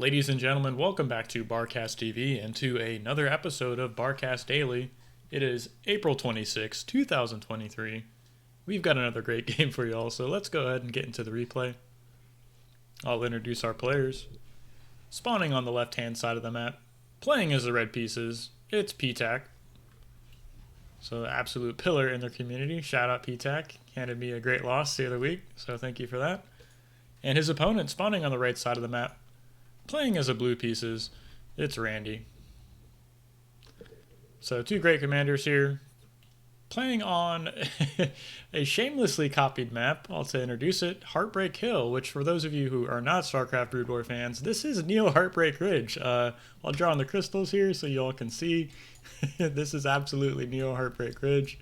Ladies and gentlemen, welcome back to Barcast TV and to another episode of Barcast Daily. It is April 26, 2023. We've got another great game for y'all, so let's go ahead and get into the replay. I'll introduce our players. Spawning on the left-hand side of the map, playing as the red pieces, it's PtaQ. So absolute pillar in their community. Shout out PtaQ. Handed me a great loss the other week, so thank you for that. And his opponent spawning on the right side of the map, playing as a blue pieces, it's Randy. So two great commanders here, playing on a shamelessly copied map. I'll to introduce it, Heartbreak Hill, which for those of you who are not StarCraft Brood War fans, this is Neo Heartbreak Ridge. I'll draw on the crystals here so you all can see. This is absolutely Neo Heartbreak Ridge.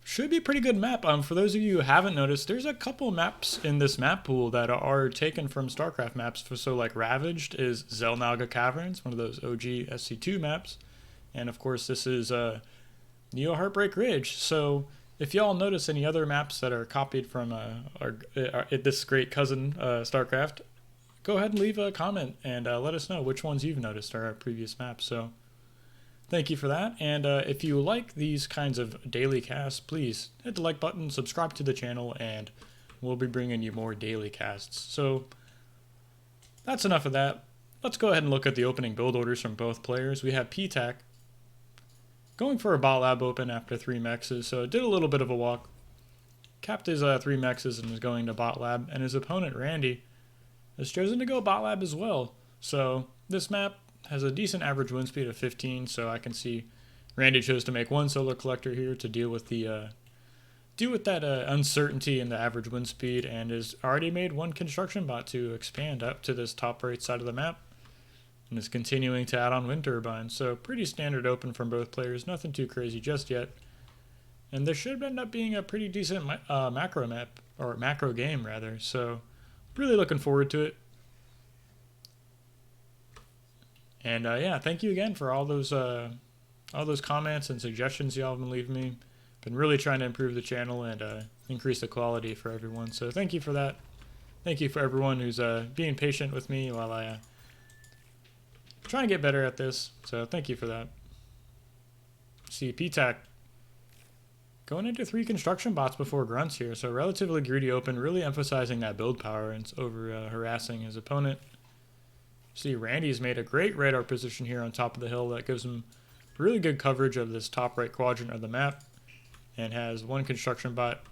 Should be a pretty good map. For those of you who haven't noticed, there's a couple maps in this map pool that are taken from StarCraft maps. So like Ravaged is Xel'Naga Caverns, one of those OG SC2 maps. And of course this is Neo Heartbreak Ridge. So if y'all notice any other maps that are copied from this great cousin StarCraft, go ahead and leave a comment and let us know which ones you've noticed are our previous maps. So thank you for that, and if you like these kinds of daily casts, please hit the like button, subscribe to the channel, and we'll be bringing you more daily casts. So that's enough of that. Let's go ahead and look at the opening build orders from both players. We have PtaQ going for a bot lab open after 3 mexes, so did a little bit of a walk. Capped his 3 mexes and is going to bot lab, and his opponent Randy has chosen to go bot lab as well. So this map has a decent average wind speed of 15, so I can see Randy chose to make one solar collector here to deal with the that uncertainty in the average wind speed, and has already made one construction bot to expand up to this top right side of the map, and is continuing to add on wind turbines. So pretty standard open from both players, nothing too crazy just yet, and there should end up being a pretty decent macro map, or macro game rather. So really looking forward to it. And yeah, thank you again for all those comments and suggestions y'all have been leaving me. Been really trying to improve the channel and increase the quality for everyone. So thank you for that. Thank you for everyone who's being patient with me while I try and get better at this. So thank you for that. See, PtaQ going into 3 construction bots before grunts here. So relatively greedy open, really emphasizing that build power and over harassing his opponent. See, Randy's made a great radar position here on top of the hill that gives him really good coverage of this top right quadrant of the map, and has one construction bot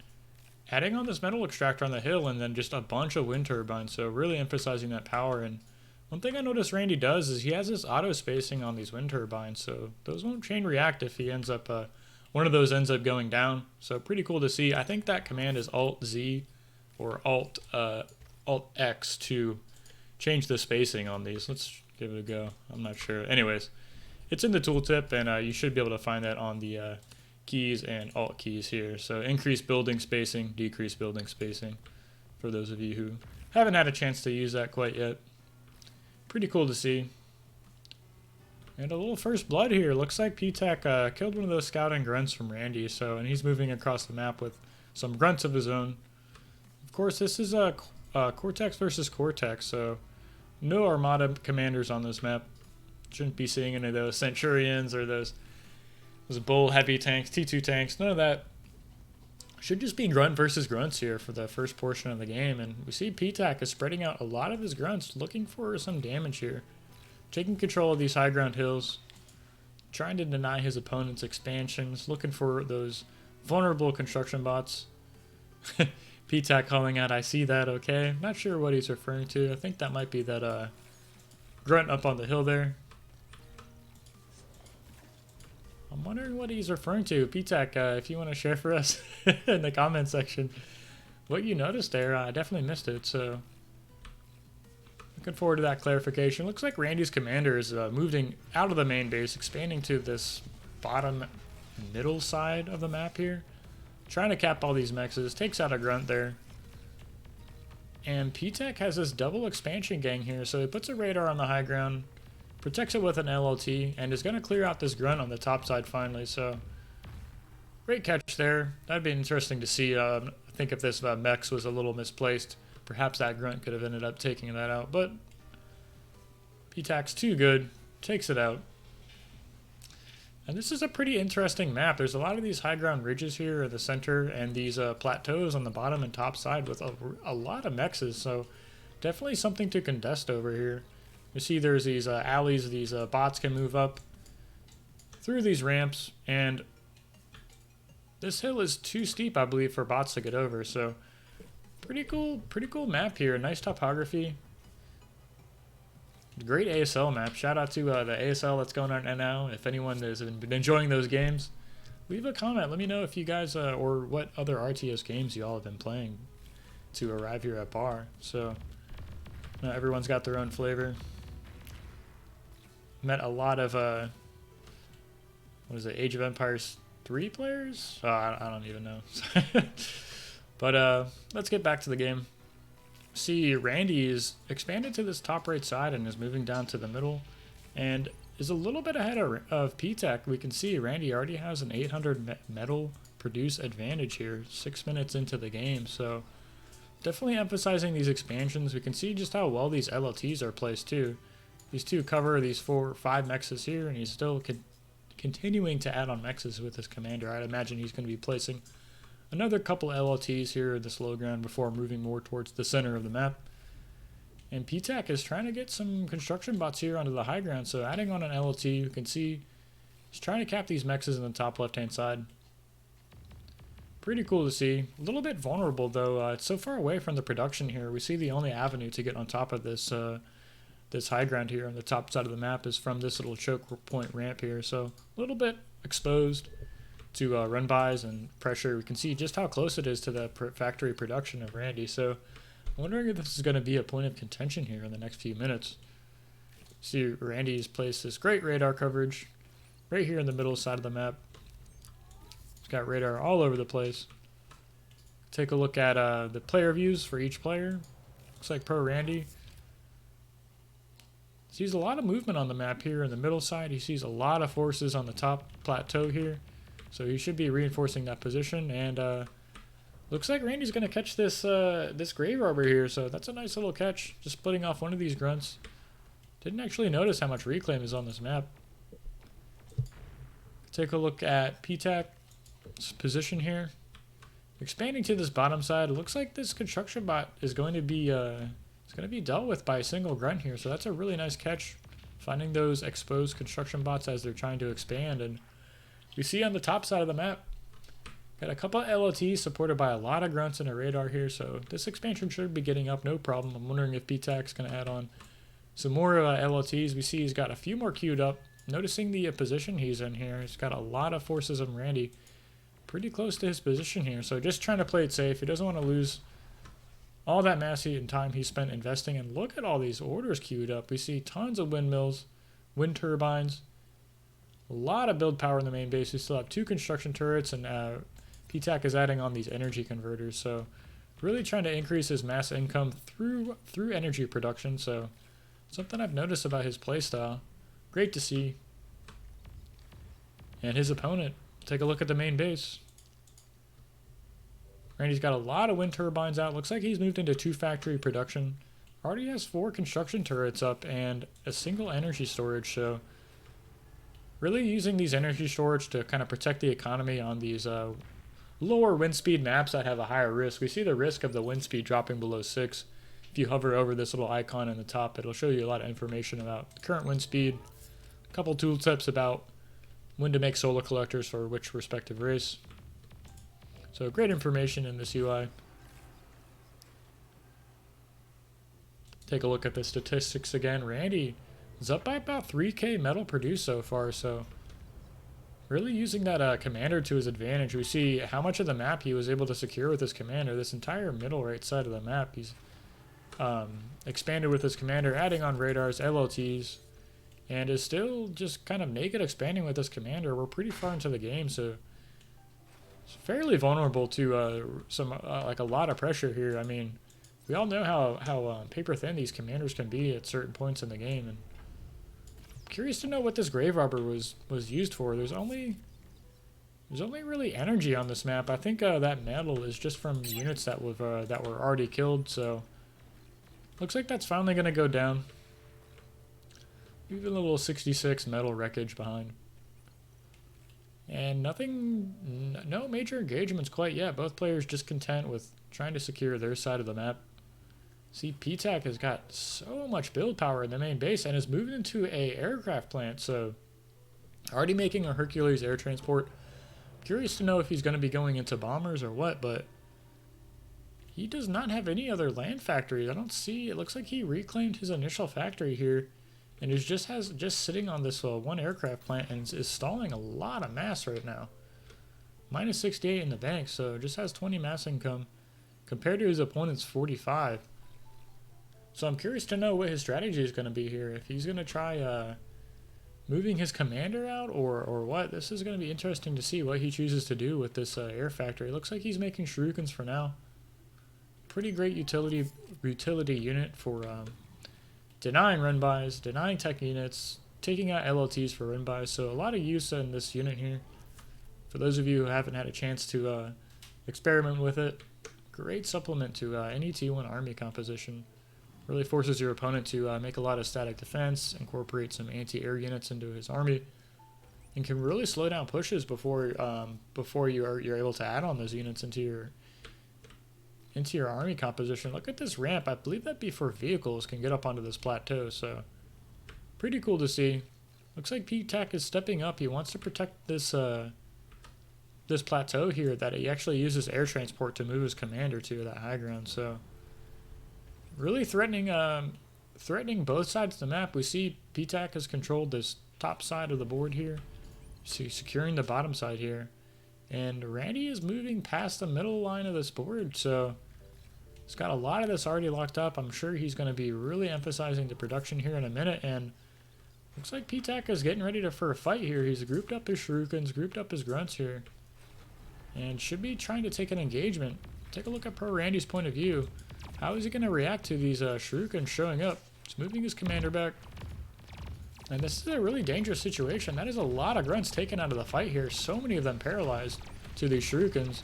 adding on this metal extractor on the hill, and then just a bunch of wind turbines, so really emphasizing that power. And one thing I noticed Randy does is he has this auto spacing on these wind turbines, so those won't chain react if he ends up one of those ends up going down. So pretty cool to see. I think that command is Alt Z or Alt X to change the spacing on these. Let's give it a go. I'm not sure. Anyways, it's in the tooltip, and you should be able to find that on the keys and alt keys here. So increase building spacing, decrease building spacing, for those of you who haven't had a chance to use that quite yet. Pretty cool to see. And a little first blood here. Looks like PtaQ killed one of those scouting grunts from Randy, so, and he's moving across the map with some grunts of his own. Of course, this is Cortex versus Cortex, so no Armada commanders on this map. Shouldn't be seeing any of those Centurions or those Bull heavy tanks, T2 tanks, none of that. Should just be grunt versus grunts here for the first portion of the game, and we see PtaQ is spreading out a lot of his grunts, looking for some damage here. Taking control of these high ground hills, trying to deny his opponent's expansions, looking for those vulnerable construction bots. PtaQ calling out, I see that, okay. Not sure what he's referring to. I think that might be that grunt up on the hill there. I'm wondering what he's referring to. PtaQ, if you want to share for us in the comment section what you noticed there. I definitely missed it, so looking forward to that clarification. Looks like Randy's commander is moving out of the main base, expanding to this bottom middle side of the map here. Trying to cap all these mexes, takes out a grunt there. And PtaQ has this double expansion gang here, so he puts a radar on the high ground, protects it with an LLT, and is going to clear out this grunt on the top side finally. So great catch there. That'd be interesting to see. I think if this Mex was a little misplaced, perhaps that grunt could have ended up taking that out. But PtaQ's too good. Takes it out. And this is a pretty interesting map. There's a lot of these high ground ridges here in the center and these plateaus on the bottom and top side with a lot of mexes. So definitely something to contest over here. You see there's these alleys, these bots can move up through these ramps. And this hill is too steep, I believe, for bots to get over. So pretty cool map here. Nice topography. Great ASL map. Shout out to the ASL that's going on now. If anyone has been enjoying those games, leave a comment. Let me know if you guys, or what other RTS games you all have been playing to arrive here at Bar. So, everyone's got their own flavor. Met a lot of, what is it, Age of Empires 3 players? Oh, I don't even know. But let's get back to the game. See, Randy is expanded to this top right side and is moving down to the middle and is a little bit ahead of PtaQ. We can see Randy already has an 800 metal produce advantage here 6 minutes into the game. So definitely emphasizing these expansions. We can see just how well these LLTs are placed too. These two cover these 4 or 5 mexes here, and he's still continuing to add on mexes with his commander. I'd imagine he's going to be placing another couple LLTs here in this low ground before moving more towards the center of the map. And PtaQ is trying to get some construction bots here onto the high ground, so adding on an LLT, you can see he's trying to cap these mexes in the top left-hand side. Pretty cool to see. A little bit vulnerable, though. It's so far away from the production here. We see the only avenue to get on top of this this high ground here on the top side of the map is from this little choke point ramp here, so a little bit exposed to run-bys and pressure. We can see just how close it is to the factory production of Randy. So I'm wondering if this is going to be a point of contention here in the next few minutes. See, Randy's placed this great radar coverage right here in the middle side of the map. He's got radar all over the place. Take a look at the player views for each player. Looks like Pro Randy sees a lot of movement on the map here in the middle side. He sees a lot of forces on the top plateau here. So he should be reinforcing that position, and looks like Randy's going to catch this this grave robber here, so that's a nice little catch. Just splitting off one of these grunts. Didn't actually notice how much reclaim is on this map. Take a look at PtaQ's position here. Expanding to this bottom side, it looks like this construction bot is going to be dealt with by a single grunt here, so that's a really nice catch. Finding those exposed construction bots as they're trying to expand, and we see on the top side of the map, got a couple of LLTs supported by a lot of grunts and a radar here, so this expansion should be getting up no problem. I'm wondering if PtaQ's going to add on some more LLTs. We see he's got a few more queued up. Noticing the position he's in here, he's got a lot of forces on Randy pretty close to his position here, so just trying to play it safe. He doesn't want to lose all that mass heat and time he spent investing, and look at all these orders queued up. We see tons of windmills, wind turbines, a lot of build power in the main base. We still have 2 construction turrets, and PtaQ is adding on these energy converters. So really trying to increase his mass income through energy production. So something I've noticed about his playstyle. Great to see. And his opponent, take a look at the main base. Randy's got a lot of wind turbines out. Looks like he's moved into 2 factory production. Already has 4 construction turrets up and a single energy storage. So really using these energy storage to kind of protect the economy on these lower wind speed maps that have a higher risk. We see the risk of the wind speed dropping below 6. If you hover over this little icon in the top, it'll show you a lot of information about the current wind speed. A couple tool tips about when to make solar collectors for which respective race. So great information in this UI. Take a look at the statistics again. Randy is up by about 3k metal produced so far, so really using that commander to his advantage. We see how much of the map he was able to secure with his commander. This entire middle right side of the map, he's expanded with his commander, adding on radars, LLTs, and is still just kind of naked expanding with his commander. We're pretty far into the game, so it's fairly vulnerable to like a lot of pressure here. I mean, we all know how paper thin these commanders can be at certain points in the game, and curious to know what this grave robber was used for. There's only really energy on this map. I think that metal is just from units that were already killed. So looks like that's finally going to go down. Even a little 66 metal wreckage behind. And nothing, no major engagements quite yet. Both players just content with trying to secure their side of the map. See, PtaQ has got so much build power in the main base and is moving into a aircraft plant, so already making a Hercules air transport. Curious to know if he's going to be going into bombers or what, but he does not have any other land factories. I don't see, it looks like he reclaimed his initial factory here and is just sitting on this one aircraft plant and is stalling a lot of mass right now. Minus 68 in the bank, so just has 20 mass income compared to his opponent's 45. So I'm curious to know what his strategy is going to be here. If he's going to try moving his commander out or what. This is going to be interesting to see what he chooses to do with this air factory. Looks like he's making shurikens for now. Pretty great utility unit for denying run-bys, denying tech units, taking out LLTs for run-bys. So a lot of use in this unit here. For those of you who haven't had a chance to experiment with it, great supplement to any T1 army composition. Really forces your opponent to make a lot of static defense, incorporate some anti-air units into his army, and can really slow down pushes before you're able to add on those units into your army composition. Look at this ramp. I believe that before vehicles can get up onto this plateau, so pretty cool to see. Looks like PtaQ is stepping up. He wants to protect this this plateau here that he actually uses air transport to move his commander to that high ground. So really threatening both sides of the map. We see PtaQ has controlled this top side of the board here. See, securing the bottom side here. And Randy is moving past the middle line of this board, so he's got a lot of this already locked up. I'm sure he's going to be really emphasizing the production here in a minute, and looks like PtaQ is getting ready for a fight here. He's grouped up his shurikens, grouped up his grunts here, and should be trying to take an engagement. Take a look at Pro Randy's point of view. How is he going to react to these shurikens showing up? He's moving his commander back. And this is a really dangerous situation. That is a lot of grunts taken out of the fight here. So many of them paralyzed to these shurikens.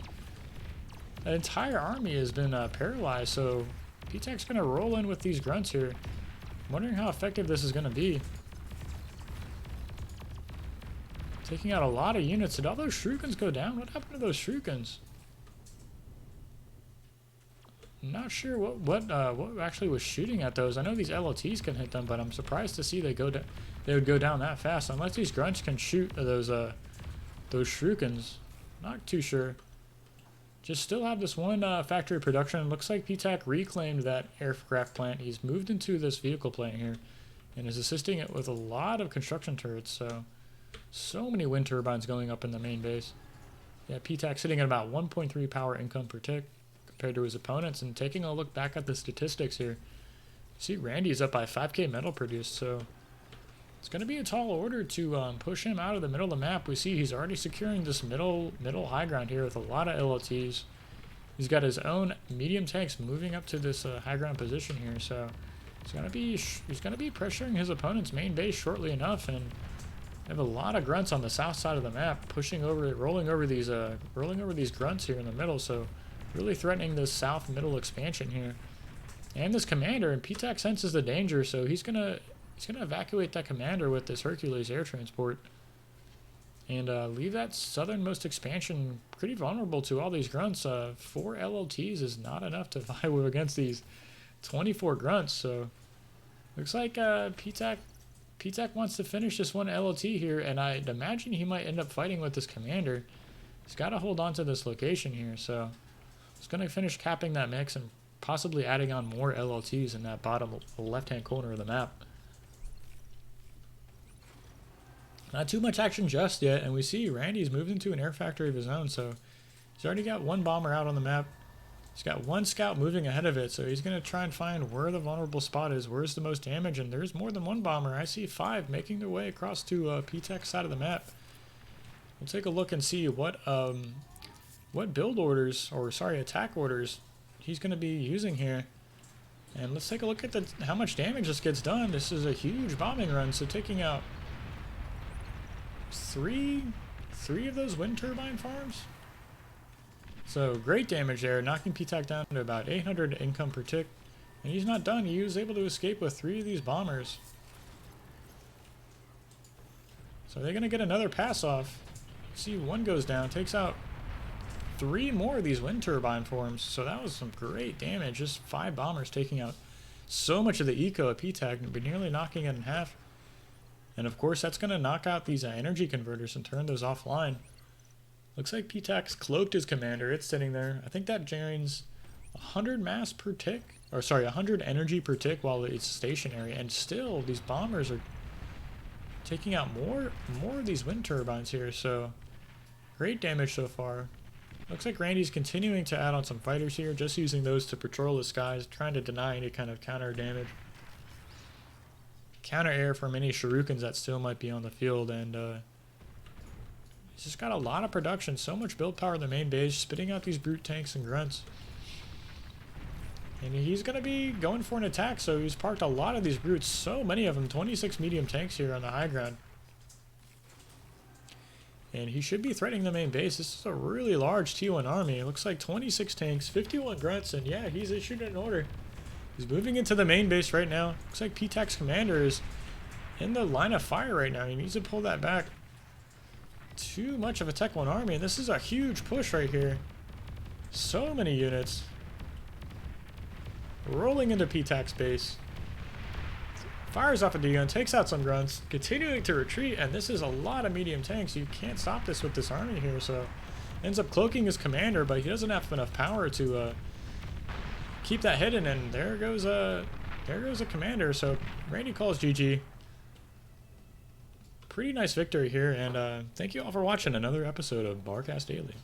An entire army has been paralyzed, so PtaQ's going to roll in with these grunts here. I'm wondering how effective this is going to be. Taking out a lot of units. Did all those shurikens go down? What happened to those shurikens? I'm not sure what actually was shooting at those. I know these LLTs can hit them, but I'm surprised to see they would go down that fast. Unless these grunts can shoot those shurikens. Not too sure. Just still have this one factory production. Looks like PtaQ reclaimed that aircraft plant. He's moved into this vehicle plant here and is assisting it with a lot of construction turrets. So many wind turbines going up in the main base. Yeah, PtaQ sitting at about 1.3 power income per tick compared to his opponents. And taking a look back at the statistics here, see Randy's up by 5k metal produced, so it's going to be a tall order to push him out of the middle of the map. We see he's already securing this middle high ground here with a lot of LLTs. He's got his own medium tanks moving up to this high ground position here, so he's going to be pressuring his opponent's main base shortly enough, and have a lot of grunts on the south side of the map, rolling over these grunts here in the middle. So really threatening this south middle expansion here, and this commander. And PtaQ senses the danger, so he's gonna evacuate that commander with this Hercules air transport, and leave that southernmost expansion pretty vulnerable to all these grunts. 4 LLTs is not enough to vie with against these 24 grunts. So looks like PtaQ wants to finish this one LLT here, and I'd imagine he might end up fighting with this commander. He's got to hold on to this location here, so he's going to finish capping that mix and possibly adding on more LLTs in that bottom left-hand corner of the map. Not too much action just yet, and we see Randy's moved into an air factory of his own, so he's already got one bomber out on the map. He's got one scout moving ahead of it, so he's going to try and find where the vulnerable spot is, where's the most damage, and there's more than one bomber. I see 5 making their way across to PtaQ's side of the map. We'll take a look and see what build orders, or sorry, attack orders he's going to be using here. And let's take a look at how much damage this gets done. This is a huge bombing run, so taking out three of those wind turbine farms. So great damage there, knocking PtaQ down to about 800 income per tick. And he's not done. He was able to escape with 3 of these bombers. So are they going to get another pass off? See, one goes down, takes out 3 more of these wind turbine forms. So that was some great damage. Just 5 bombers taking out so much of the eco at PtaQ, but nearly knocking it in half. And of course, that's going to knock out these energy converters and turn those offline. Looks like PtaQ's cloaked his commander. It's sitting there. I think that drains 100 mass per tick. Or sorry, 100 energy per tick while it's stationary. And still, these bombers are taking out more of these wind turbines here. So, great damage so far. Looks like Randy's continuing to add on some fighters here, just using those to patrol the skies, trying to deny any kind of counter damage. Counter air from any shurikens that still might be on the field, and he's just got a lot of production, so much build power in the main base, spitting out these brute tanks and grunts. And he's going to be going for an attack, so he's parked a lot of these brutes, so many of them, 26 medium tanks here on the high ground. And he should be threatening the main base. This is a really large T1 army. It looks like 26 tanks, 51 grunts, and yeah, he's issued an order. He's moving into the main base right now. Looks like PtaQ's commander is in the line of fire right now. He needs to pull that back. Too much of a Tech 1 army, and this is a huge push right here. So many units. Rolling into PtaQ's base. Fires off a D-gun, takes out some grunts, continuing to retreat, and this is a lot of medium tanks. You can't stop this with this army here, so ends up cloaking his commander, but he doesn't have enough power to keep that hidden, and there goes a commander. So Randy calls GG. Pretty nice victory here, and thank you all for watching another episode of Barcast Daily.